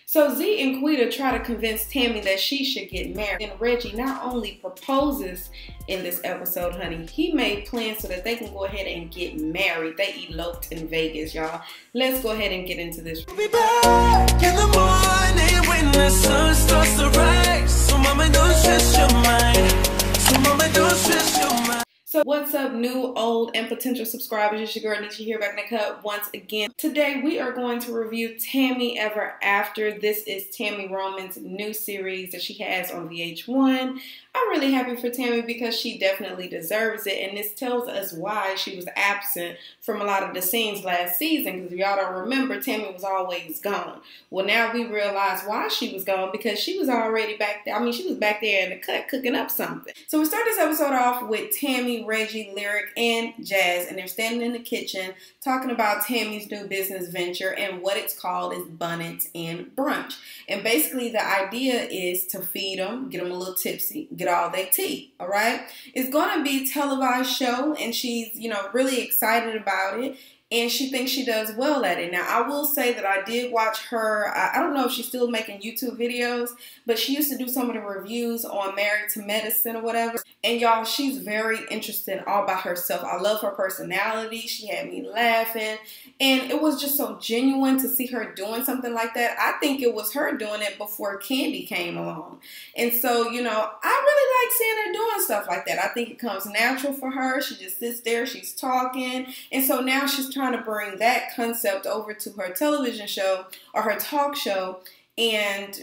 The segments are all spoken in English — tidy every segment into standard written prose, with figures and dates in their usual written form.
So Z and Quita try to convince Tammy that she should get married. And Reggie not only proposes in this episode, honey, he made plans so that they can go ahead and get married. They eloped in Vegas, y'all. Let's go ahead and get into this. We'll be back in the morning when the sun starts to rise. So mama, don't stress your mind. So mama, don't stress your mind. So what's up, new, old, and potential subscribers? It's your girl Nesha here, back in the cut once again. Today we are going to review Tammy Ever After. This is Tami Roman's new series that she has on VH1. I'm really happy for Tammy because she definitely deserves it, and this tells us why she was absent from a lot of the scenes last season, because if y'all don't remember, Tammy was always gone. Well, now we realize why she was gone, because she was already back there. I mean, she was back there in the cut cooking up something. So we start this episode off with Tammy, Reggie, Lyric, and Jazz, and they're standing in the kitchen talking about Tammy's new business venture, and what it's called is Bonnets and Brunch. And basically the idea is to feed them, get them a little tipsy, get all their tea, all right? It's going to be a televised show, and she's, you know, really excited about it. And she thinks she does well at it. Now, I will say that I did watch her. I don't know if she's still making YouTube videos, but she used to do some of the reviews on Married to Medicine or whatever. And y'all, she's very interesting all by herself. I love her personality. She had me laughing. And it was just so genuine to see her doing something like that. I think it was her doing it before Candy came along. And so, you know, I really like seeing her doing stuff like that. I think it comes natural for her. She just sits there, she's talking. And so now she's trying to bring that concept over to her television show or her talk show and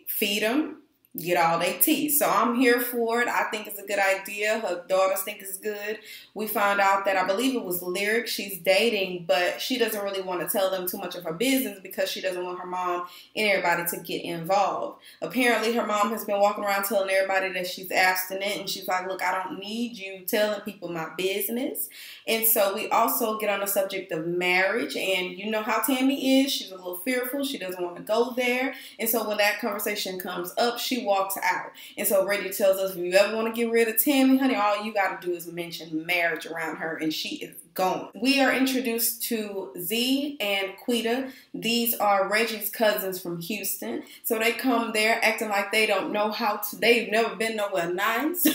feed them, get all their tea. So I'm here for it. I think it's a good idea. Her daughters think it's good. We found out that I believe it was Lyric she's dating, but she doesn't really want to tell them too much of her business because she doesn't want her mom and everybody to get involved. Apparently her mom has been walking around telling everybody that she's abstinent, and she's like, look, I don't need you telling people my business. And so we also get on the subject of marriage, and you know how Tammy is. She's a little fearful. She doesn't want to go there. And so when that conversation comes up, she walks out. And so Reggie tells us, if you ever want to get rid of Tammy, honey, all you got to do is mention marriage around her, and she is gone. We are introduced to Z and Quita. These are Reggie's cousins from Houston. So they come there acting like they don't know how to, they've never been nowhere nice.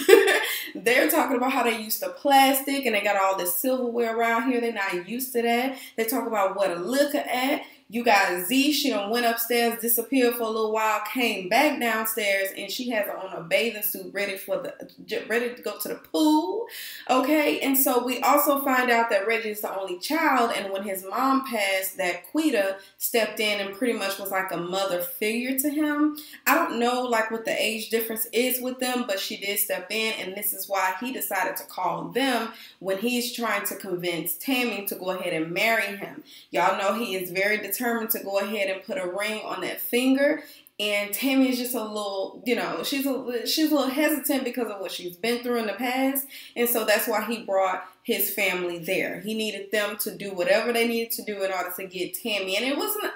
They're talking about how they used to plastic and they got all this silverware around here. They're not used to that. They talk about what a liquor at. You got Z, she done went upstairs, disappeared for a little while, came back downstairs, and she has on a bathing suit ready to go to the pool. Okay, and so we also find out that Reggie is the only child, and when his mom passed, that Quita stepped in and pretty much was like a mother figure to him. I don't know like what the age difference is with them, but she did step in, and this is why he decided to call them when he's trying to convince Tammy to go ahead and marry him. Y'all know he is very determined to go ahead and put a ring on that finger, and Tammy is just a little, you know, she's a little hesitant because of what she's been through in the past, and so that's why he brought his family there. He needed them to do whatever they needed to do in order to get Tammy, and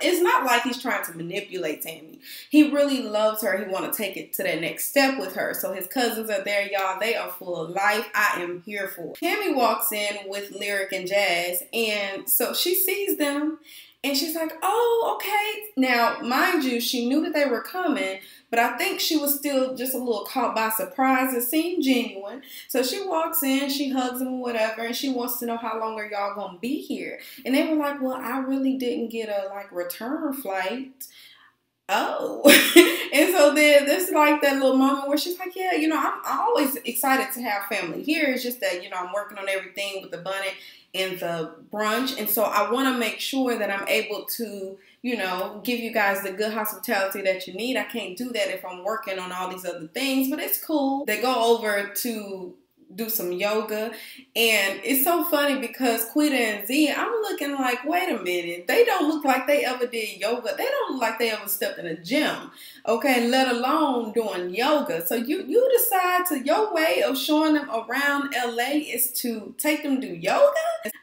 it's not like he's trying to manipulate Tammy. He really loves her. He want to take it to that next step with her. So his cousins are there, y'all. They are full of life. I am here for it. Tammy walks in with Lyric and Jazz, and so she sees them. And she's like, oh, okay. Now, mind you, she knew that they were coming, but I think she was still just a little caught by surprise. It seemed genuine. So she walks in, she hugs them or whatever, and she wants to know how long are y'all going to be here. And they were like, well, I really didn't get a return flight. Oh. And so then there's like that little moment where she's like, yeah, you know, I'm always excited to have family here. It's just that, you know, I'm working on everything with the Bonnet and the Brunch. And so I want to make sure that I'm able to, you know, give you guys the good hospitality that you need. I can't do that if I'm working on all these other things, but it's cool. They go over to do some yoga, and it's so funny because Quita and Z, I'm looking like, wait a minute, they don't look like they ever did yoga. They don't look like they ever stepped in a gym, okay, let alone doing yoga. So you decide to, your way of showing them around LA is to take them to yoga?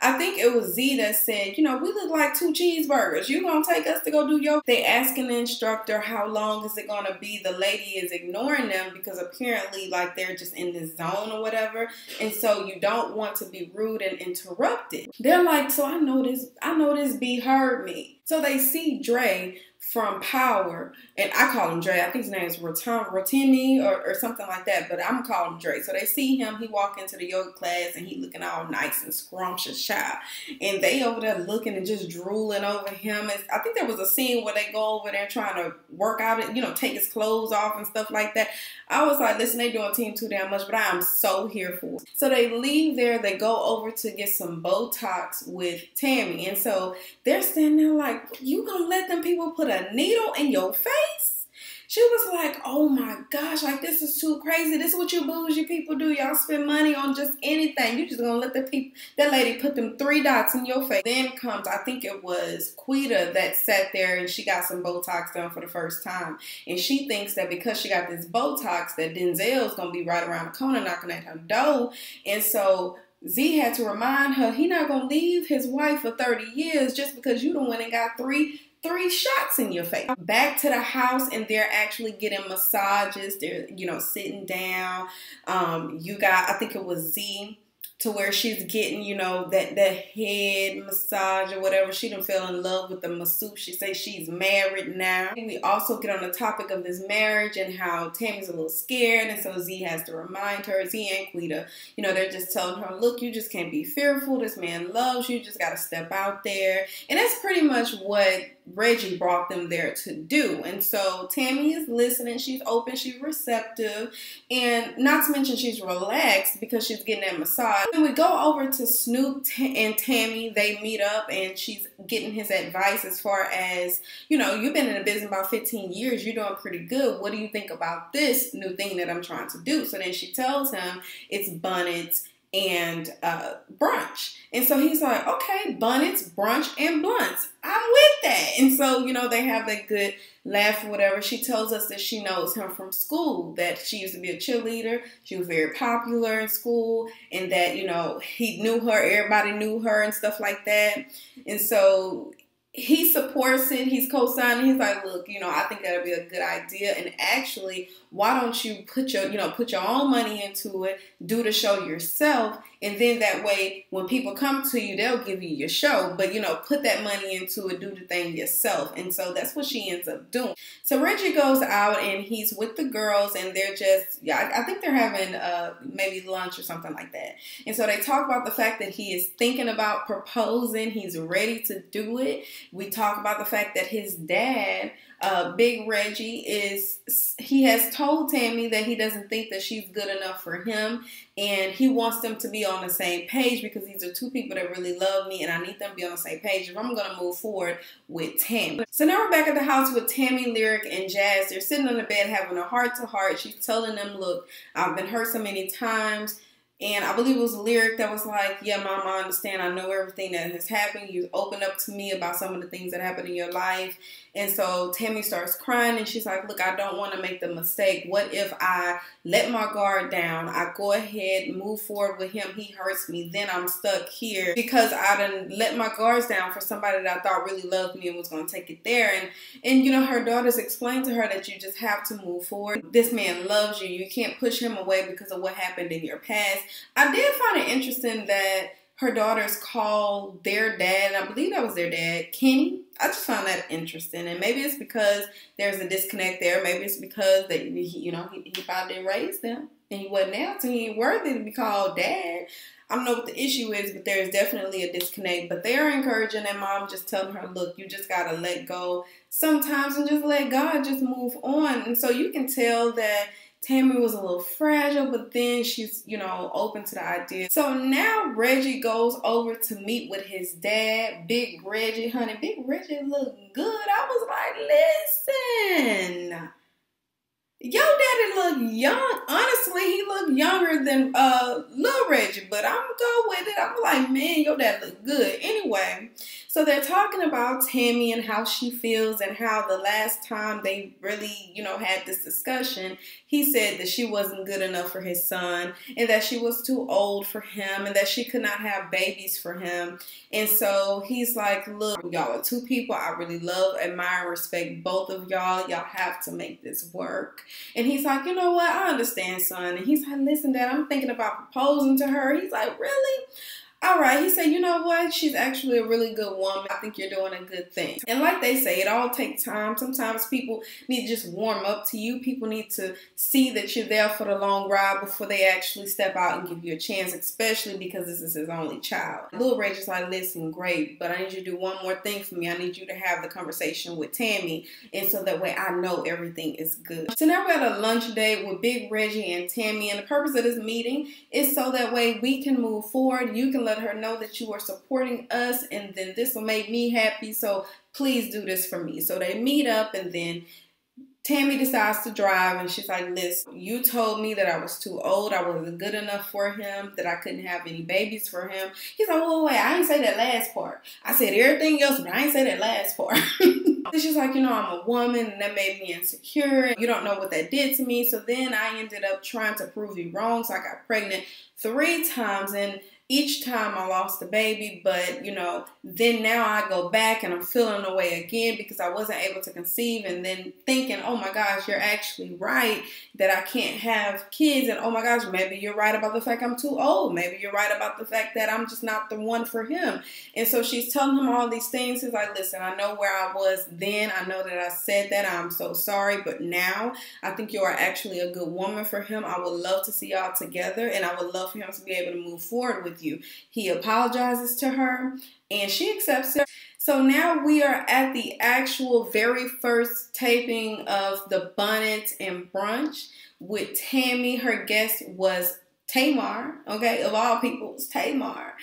I think it was Z that said, you know, we look like 2 cheeseburgers. You gonna take us to go do yoga? They asking the instructor how long is it gonna be. The lady is ignoring them because apparently like they're just in this zone or whatever. And so you don't want to be rude and interrupted. They're like, so I know this B heard me. So they see Dre from Power, and I call him Dre. I think his name is Rotimi or something like that, but I'm calling him Dre. So they see him, he walk into the yoga class, and he looking all nice and scrumptious, child. And they over there looking and just drooling over him. And I think there was a scene where they go over there trying to work out, it, you know, take his clothes off and stuff like that. I was like, listen, they doing team too damn much, but I am so here for it. So they leave there, they go over to get some Botox with Tammy. And so they're standing there like, you gonna let them people put a needle in your face? She was like, oh my gosh, like this is too crazy. This is what you bougie people do. Y'all spend money on just anything. You just gonna let that lady put them 3 dots in your face. Then comes, I think it was Quita that sat there and she got some Botox done for the first time. And she thinks that because she got this Botox that Denzel's gonna be right around the corner knocking at her door. And so Z had to remind her he not gonna leave his wife for 30 years just because you done went and got three shots in your face. Back to the house, and they're actually getting massages. They're, you know, sitting down. You got, I think it was Z, to where she's getting, you know, that head massage or whatever. She done fell in love with the masseuse. She says she's married now. And we also get on the topic of this marriage and how Tammy's a little scared, and so Z has to remind her, Z and Quita, you know, they're just telling her, look, you just can't be fearful. This man loves you. You just got to step out there. And that's pretty much what Reggie brought them there to do. And so Tammy is listening. She's open. She's receptive. And not to mention she's relaxed because she's getting that massage. And we go over to Snoop and Tammy. They meet up and she's getting his advice as far as, you know, you've been in the business about 15 years. You're doing pretty good. What do you think about this new thing that I'm trying to do? So then she tells him it's bonnets and brunch. And so he's like, okay, bonnets, brunch, and blunts. I'm with that. And so, you know, they have that good laugh or whatever. She tells us that she knows him from school, that she used to be a cheerleader. She was very popular in school, and that, you know, he knew her, everybody knew her and stuff like that. And so he supports it. He's co-signing. He's like, look, you know, I think that'll be a good idea. And actually, why don't you put your own money into it, do the show yourself, and then that way, when people come to you, they'll give you your show. But, you know, put that money into it, do the thing yourself. And so that's what she ends up doing. So Reggie goes out and he's with the girls, and they're just, yeah, I think they're having maybe lunch or something like that. And so they talk about the fact that he is thinking about proposing. He's ready to do it. We talk about the fact that his dad, Big Reggie, he has told Tammy that he doesn't think that she's good enough for him, and he wants them to be on the same page because these are two people that really love me, and I need them to be on the same page if I'm going to move forward with Tammy. So now we're back at the house with Tammy, Lyric, and Jazz. They're sitting on the bed having a heart-to-heart. She's telling them, look, I've been hurt so many times. And I believe it was Lyric that was like, yeah, Mom, I understand. I know everything that has happened. You opened up to me about some of the things that happened in your life. And so Tammy starts crying, and she's like, look, I don't want to make the mistake. What if I let my guard down? I go ahead, move forward with him. He hurts me. Then I'm stuck here because I done let my guards down for somebody that I thought really loved me and was going to take it there. And you know, her daughters explained to her that you just have to move forward. This man loves you. You can't push him away because of what happened in your past. I did find it interesting that her daughters called their dad, and I believe that was their dad, Kenny. I just found that interesting, and maybe it's because there's a disconnect there. Maybe it's because that he probably didn't raise them, and he wasn't able to. He ain't worthy to be called dad. I don't know what the issue is, but there's definitely a disconnect. But they're encouraging their mom, just telling her, look, you just gotta let go sometimes and just let God just move on. And so you can tell that Tammy was a little fragile, but then she's, you know, open to the idea. So now Reggie goes over to meet with his dad, Big Reggie. Honey, Big Reggie looked good. I was like, listen, your daddy look young. Honestly, he looked younger than Lil Reggie, but I'm gonna go with it. I'm like, man, your dad look good. Anyway, so they're talking about Tammy and how she feels and how the last time they really, you know, had this discussion, he said that she wasn't good enough for his son and that she was too old for him and that she could not have babies for him. And so he's like, look, y'all are two people I really love, admire, and respect both of y'all. Y'all have to make this work. And he's like, you know what? I understand, son. And he's like, listen, Dad, I'm thinking about proposing to her. He's like, really? all right. He said, you know what? She's actually a really good woman. I think you're doing a good thing. And like they say, it all takes time. Sometimes people need to just warm up to you. People need to see that you're there for the long ride before they actually step out and give you a chance, especially because this is his only child. Little Reggie's like, listen, great, but I need you to do one more thing for me. I need you to have the conversation with Tammy, and so that way I know everything is good. So now we're at a lunch date with Big Reggie and Tammy, and the purpose of this meeting is so that way we can move forward. You can let her know that you are supporting us, and then this will make me happy, so please do this for me. So they meet up, and then Tammy decides to drive, and she's like, listen, you told me that I was too old, I wasn't good enough for him, that I couldn't have any babies for him. He's like, wait, I didn't say that last part. I said everything else, but I didn't say that last part. And she's like, you know, I'm a woman, and that made me insecure. You don't know what that did to me. So then I ended up trying to prove you wrong, so I got pregnant 3 times, and each time I lost the baby, but, you know, then now I go back and I'm feeling the way again because I wasn't able to conceive, and then thinking, oh my gosh, you're actually right that I can't have kids, and oh my gosh, maybe you're right about the fact I'm too old. Maybe you're right about the fact that I'm just not the one for him. And so she's telling him all these things. He's like, listen, I know where I was then. I know that I said that. I'm so sorry, but now I think you are actually a good woman for him. I would love to see y'all together, and I would love for him to be able to move forward with you. He apologizes to her, and she accepts it. So now we are at the actual very first taping of the Bonnet and Brunch with Tammy. Her guest was Tamar, okay, of all people, it was Tamar.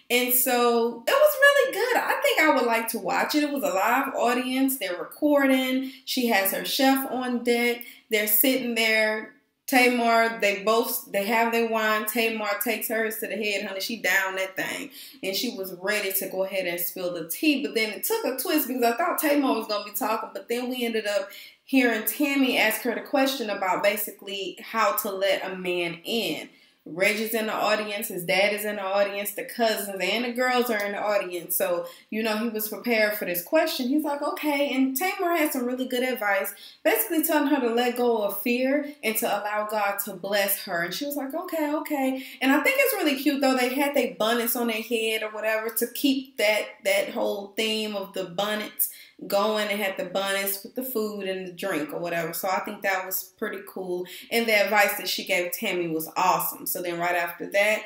And so it was really good. I think I would like to watch it. It was a live audience. They're recording. She has her chef on deck. They're sitting there. Tamar, they have their wine. Tamar takes hers to the head, honey. She down that thing. And she was ready to go ahead and spill the tea. But then it took a twist because I thought Tamar was going to be talking. But then we ended up hearing Tammy ask her the question about basically how to let a man in. Reggie's in the audience, his dad is in the audience, the cousins and the girls are in the audience. So, you know, he was prepared for this question. He's like, okay. And Tamar had some really good advice, basically telling her to let go of fear and to allow God to bless her. And she was like, okay. And I think it's really cute, though. They had their bonnets on their head or whatever to keep that whole theme of the bonnets going. They had the bonnets with the food and the drink or whatever. So I think that was pretty cool. And the advice that she gave Tammy was awesome. So then right after that,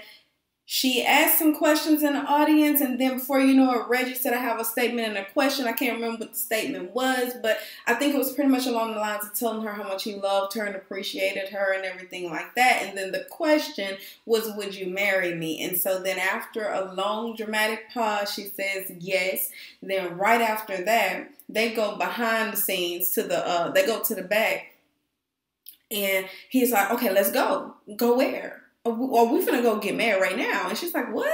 she asked some questions in the audience, and then before you know it, Reggie said, I have a statement and a question. I can't remember what the statement was, but I think it was pretty much along the lines of telling her how much he loved her and appreciated her and everything like that. And then the question was, would you marry me? And so then after a long dramatic pause, she says yes. Then right after that, they go behind the scenes to they go to the back, and he's like, okay, let's go. Go where? Or we finna go get married right now. And she's like, what?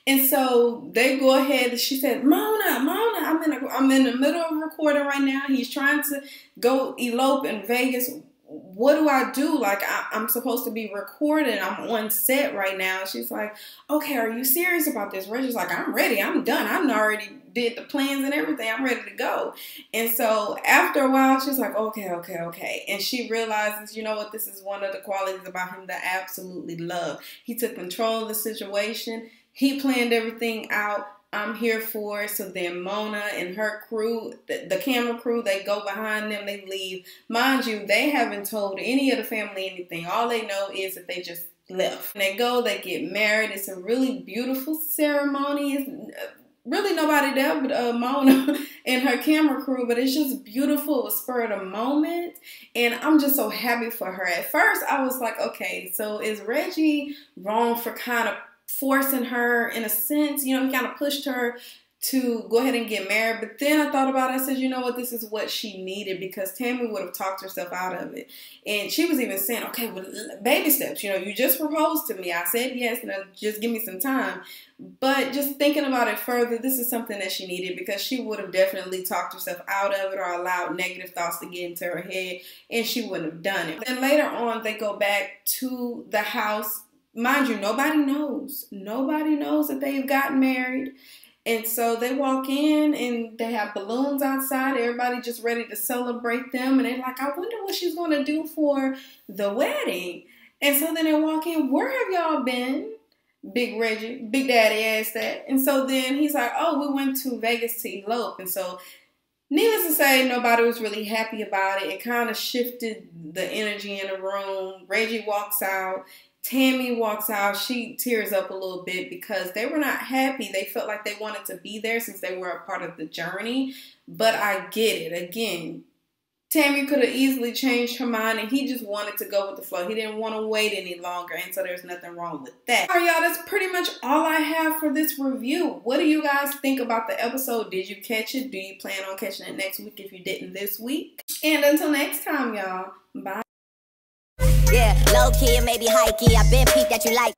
And so they go ahead. She said, Mona, I'm in the middle of recording right now. He's trying to go elope in Vegas. What do I do? Like, I'm supposed to be recording. I'm on set right now. She's like, okay, are you serious about this? Reggie's like, I'm ready. I'm done. I'm already did the plans and everything. I'm ready to go. And so after a while, she's like, okay. And she realizes, you know what? This is one of the qualities about him that I absolutely love. He took control of the situation. He planned everything out. I'm here for it. So then Mona and her crew, the camera crew, they go behind them. They leave. Mind you, they haven't told any of the family anything. All they know is that they just left. And they go, they get married. It's a really beautiful ceremony. It's really nobody there but Mona and her camera crew, but it's just beautiful. It was spur of the moment, and I'm just so happy for her. At first, I was like, okay, so is Reggie wrong for kind of forcing her in a sense? You know, he kind of pushed her to go ahead and get married. But then I thought about it. I said, you know what? This is what she needed, because Tammy would have talked herself out of it. And she was even saying, okay, well, baby steps. You know, you just proposed to me. I said yes, and just give me some time. But just thinking about it further, this is something that she needed, because she would have definitely talked herself out of it or allowed negative thoughts to get into her head, and she wouldn't have done it. Then later on, they go back to the house. Mind you, nobody knows. Nobody knows that they've gotten married. And so they walk in, and they have balloons outside. Everybody just ready to celebrate them. And they're like, I wonder what she's going to do for the wedding. And so then they walk in. Where have y'all been? Big Reggie, Big Daddy asked that. And so then he's like, oh, we went to Vegas to elope. And so needless to say, nobody was really happy about it. It kind of shifted the energy in the room. Reggie walks out. Tammy walks out. She tears up a little bit because they were not happy. They felt like they wanted to be there since they were a part of the journey. But I get it. Again, Tammy could have easily changed her mind and he just wanted to go with the flow. He didn't want to wait any longer, and so there's nothing wrong with that. All right, y'all, that's pretty much all I have for this review. What do you guys think about the episode? Did you catch it? Do you plan on catching it next week if you didn't this week? And until next time, y'all, bye. Yeah, low key and maybe high key. I been peeped that you like.